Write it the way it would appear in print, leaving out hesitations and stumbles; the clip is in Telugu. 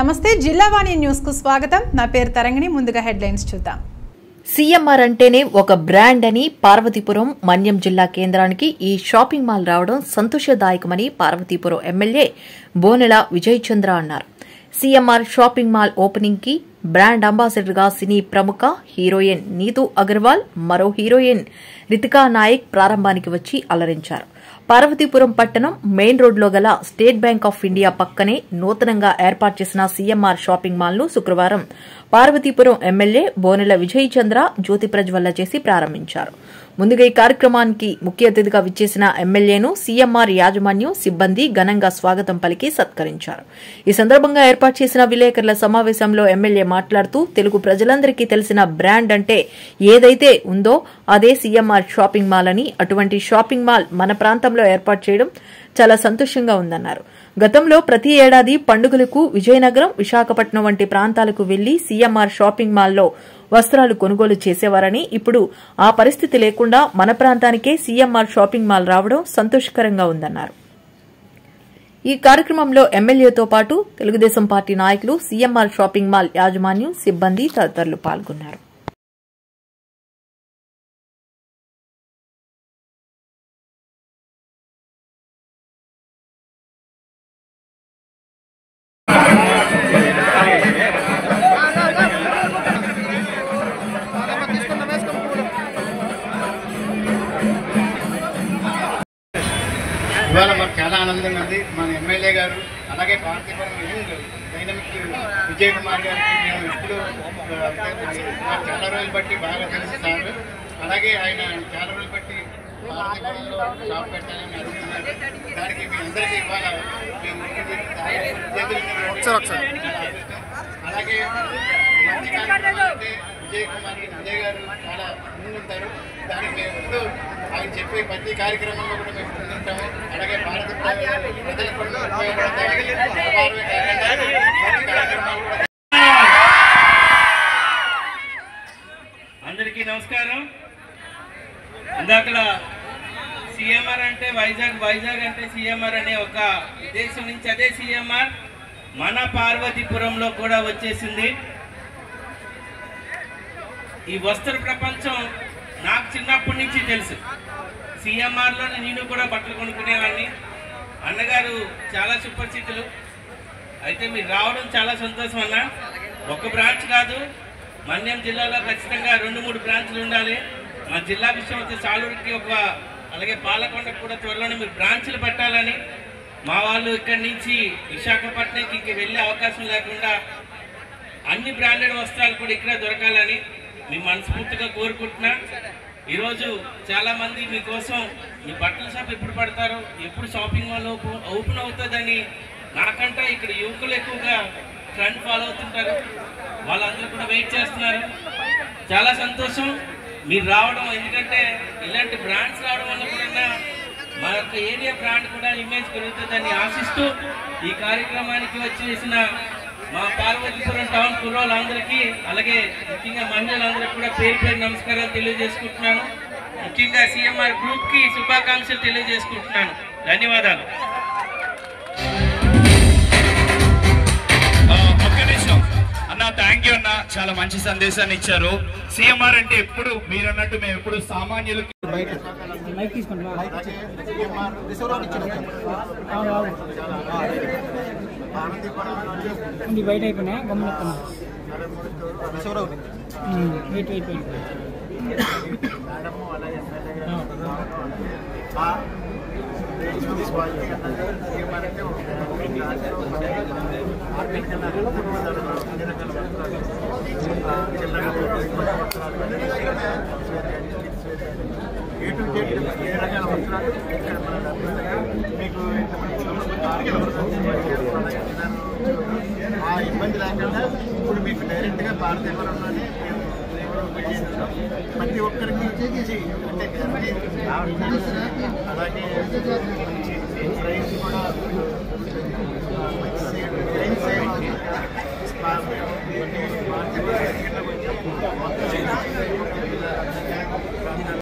నమస్తే జిల్లావాణి న్యూస్ కు స్వాగతం. నా పేరు తరంగిణి. ముందుగా హెడ్లైన్స్ చూద్దాం. సీఎంఆర్ అంటేనే ఒక బ్రాండ్ అని పార్వతీపురం మన్యం జిల్లా కేంద్రానికి ఈ షాపింగ్ మాల్ రావడం సంతోషదాయకమని పార్వతీపురం ఎమ్మెల్యే బోనెల విజయ్ చంద్ర అన్నారు. సీఎంఆర్ షాపింగ్ మాల్ ఓపెనింగ్ కి బ్రాండ్ అంబాసిడర్ గా సినీ ప్రముఖ హీరోయిన్ నీతూ అగర్వాల్, మరో హీరోయిన్ రితికా నాయక్ ప్రారంభానికి వచ్చి అలరించారు. పార్వతీపురం పట్టణం మెయిన్ రోడ్లో గల స్టేట్ బ్యాంక్ ఆఫ్ ఇండియా పక్కనే నూతనంగా ఏర్పాటు చేసిన సీఎంఆర్ షాపింగ్ మాల్ ను శుక్రవారం పార్వతీపురం ఎమ్మెల్యే బోనెల విజయ్ చంద్ర జ్యోతి ప్రజ్వల్ల చేసి ప్రారంభించారు. ముందుగా ఈ కార్యక్రమానికి ముఖ్య అతిథిగా విచ్చేసిన ఎమ్మెల్యేను సీఎంఆర్ యాజమాన్యం సిబ్బంది ఘనంగా స్వాగతం పలికి సత్కరించారు. ఈ సందర్భంగా ఏర్పాటు చేసిన విలేకరుల సమావేశంలో ఎమ్మెల్యే మాట్లాడుతూ తెలుగు ప్రజలందరికీ తెలిసిన బ్రాండ్ అంటే ఏదైతే ఉందో అదే సీఎంఆర్ షాపింగ్ మాల్ అని, అటువంటి షాపింగ్ మాల్ మన ప్రాంతంలో ఏర్పాటు చేయడం చాలా సంతోషంగా ఉందన్నారు. గతంలో ప్రతి ఏడాది పండుగలకు విజయనగరం, విశాఖపట్నం వంటి ప్రాంతాలకు వెళ్లి సీఎంఆర్ షాపింగ్ మాల్లో వస్త్రాలు కొనుగోలు చేసేవారని, ఇప్పుడు ఆ పరిస్థితి లేకుండా మన ప్రాంతానికే సీఎంఆర్ షాపింగ్ మాల్ రావడం సంతోషకరంగా ఉందన్నారు. ఈ కార్యక్రమంలో ఎమ్మెల్యేతో పాటు తెలుగుదేశం పార్టీ నాయకులు, సీఎంఆర్ షాపింగ్ మాల్ యాజమాన్యం, సిబ్బంది తదితరులు పాల్గొన్నారు. ఇవాళ మాకు చాలా ఆనందంగా ఉంది. మన ఎమ్మెల్యే గారు అలాగే పార్వతీపురం డైనమిక్ విజయ్ కుమార్ గారికి మేము ఇప్పుడు చాలా రోజులు బట్టి బాగా తెలుసు సార్. అలాగే ఆయన చాలా రోజులు బట్టి పార్వతీపురంలో షాప్ పెట్టాలని అడుగుతున్నారు. దానికి మీ అందరికీ ఇవాళ అలాగే మంచి కార్యక్రమాలు అంటే విజయ్ కుమార్ విజయ్ గారు చాలా ముందుంటారు. దానికి మేము ముందు ఆయన చెప్పే ప్రతి కార్యక్రమంలో కూడా మేము ముందుంటాము. అలాగే భారత ప్రజలకు కూడా ఉపయోగపడతాయి. అందరికీ నమస్కారం. ఇందాక సీఎంఆర్ అంటే వైజాగ్ అంటే సీఎంఆర్ అనే ఒక ఉద్దేశం నుంచి అదే సీఎంఆర్ మన పార్వతీపురంలో కూడా వచ్చేసింది. ఈ వస్త్ర ప్రపంచం నాకు చిన్నప్పటి నుంచి తెలుసు. సీఎంఆర్లో నేను కూడా బట్టలు కొనుక్కునేవాడిని. అన్నగారు చాలా సుపరిచితులు. అయితే మీరు రావడం చాలా సంతోషం అన్న. ఒక బ్రాంచ్ కాదు, మన్యం జిల్లాలో ఖచ్చితంగా 2-3 బ్రాంచ్లు ఉండాలి. మా జిల్లా విషయం వచ్చే సాలూరుకి ఒక, అలాగే పాలకొండకు కూడా త్వరలోనే మీరు బ్రాంచ్లు పెట్టాలని, మా వాళ్ళు ఇక్కడి నుంచి విశాఖపట్నంకి ఇంక వెళ్ళే అవకాశం లేకుండా అన్ని బ్రాండెడ్ వస్త్రాలు కూడా ఇక్కడ దొరకాలని మీ మనస్ఫూర్తిగా కోరుకుంటున్నా. ఈరోజు చాలామంది మీకోసం మీ బట్టల షాప్ ఎప్పుడు పడతారో, ఎప్పుడు షాపింగ్ మాల్ ఓపెన్ అవుతుందని నాకంటే ఇక్కడ యువకులు ఎక్కువగా ట్రెండ్ ఫాలో అవుతుంటారు. వాళ్ళందరూ కూడా వెయిట్ చేస్తున్నారు. చాలా సంతోషం మీరు రావడం. ఎందుకంటే ఇలాంటి బ్రాండ్స్ రావడం వల్ల కూడా మన యొక్క ఏరియా బ్రాండ్ కూడా ఇమేజ్ పెరుగుతుందని ఆశిస్తూ ఈ కార్యక్రమానికి వచ్చేసిన మా పార్వతీపురం టౌన్ కుర్రోళ్ళందరికీ, అలాగే ముఖ్యంగా మహిళలందరికీ కూడా పేరు పేరు నమస్కారాలు తెలియజేసుకుంటున్నాను. ముఖ్యంగా సీఎంఆర్ గ్రూప్కి శుభాకాంక్షలు తెలియజేసుకుంటున్నాను. ధన్యవాదాలు. అన్న థ్యాంక్ యూ అన్న, చాలా మంచి సందేశాన్ని ఇచ్చారు. సీఎంఆర్ అంటే ఎప్పుడు మీరు అన్నట్టు మేము ఎప్పుడు సామాన్యులకి బయట అయిపోయినా గమనిస్తున్నా మీకు ఆ ఇబ్బంది లేకుండా ఇప్పుడు మీకు డైరెక్ట్గా పార్వతీపురంలోనే ప్రతి ఒక్కరికి అంటే అలాగే ప్రైస్ కూడా